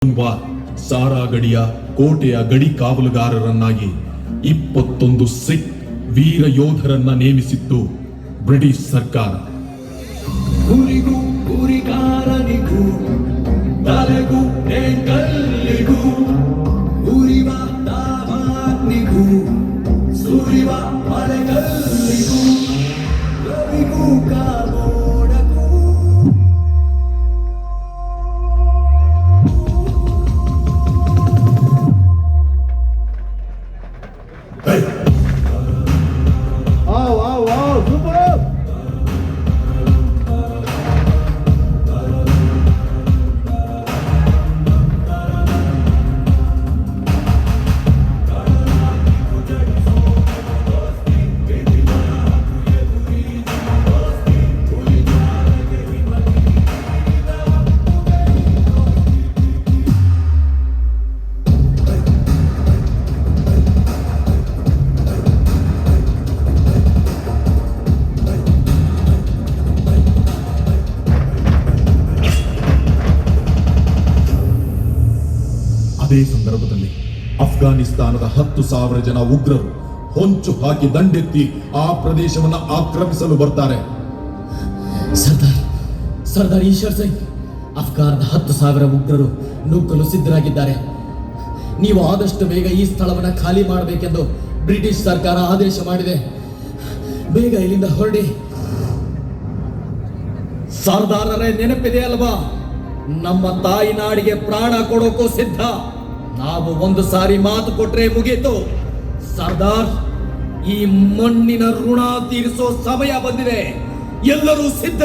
War Sara ಗಡಿಯ ಕೋಟೆಯ ಗಡಿ ಕಾವಲುಗಾರರನ್ನಾಗಿ 21 ಸಿಖ್ ವೀರ ಯೋಧರನ್ನ ನೇಮಿಸಿತ್ತು ಬ್ರಿಟಿಷ್ ಸರ್ಕಾರ. ಗುರಿಗೂ ಗುರಿಕಾರನಿಗೂ ತಲೆಗೂ ಕಲ್ಲಿಗೂ ಉರಿವ ತಾವಾಗ್ನಿಗೂ ಸುರಿವ ಮಳೆಗಲ್ಲಿಗೂ ರವಿಗೂ ಕಾಮೋಡಗೂ ಅದೇ ಸಂದರ್ಭದಲ್ಲಿ ಅಫ್ಘಾನಿಸ್ತಾನದ 10,000 ಜನ ಉಗ್ರರು ಹೊಂಚು ಹಾಕಿ ದಂಡೆತ್ತಿ ಆ ಪ್ರದೇಶವನ್ನು ಆಕ್ರಮಿಸಲು ಬರ್ತಾರೆ. ಸರ್ದಾರ್ ಈಶ್ವರ್ ಸಿಂಗ್, ಅಫ್ಘಾನದ 10,000 ಉಗ್ರರು ನುಗ್ಗಲು ಸಿದ್ಧರಾಗಿದ್ದಾರೆ. ನೀವು ಆದಷ್ಟು ಬೇಗ ಈ ಸ್ಥಳವನ್ನು ಖಾಲಿ ಮಾಡಬೇಕೆಂದು ಬ್ರಿಟಿಷ್ ಸರ್ಕಾರ ಆದೇಶ ಮಾಡಿದೆ. ಬೇಗ ಇಲ್ಲಿಂದ ಹೊರಡಿ. ಸರ್ದಾರರೇ, ನೆನಪಿದೆ ಅಲ್ವಾ, ನಮ್ಮ ತಾಯಿ ನಾಡಿಗೆ ಪ್ರಾಣ ಕೊಡೋಕೋ ಸಿದ್ಧ. ನಾವು ಒಂದು ಸಾರಿ ಮಾತು ಕೊಟ್ರೆ ಮುಗೀತು. ಸರ್ದಾರ್, ಈ ಮಣ್ಣಿನ ಋಣ ತೀರಿಸೋ ಸಮಯ ಬಂದಿದೆ. ಎಲ್ಲರೂ ಸಿದ್ಧ.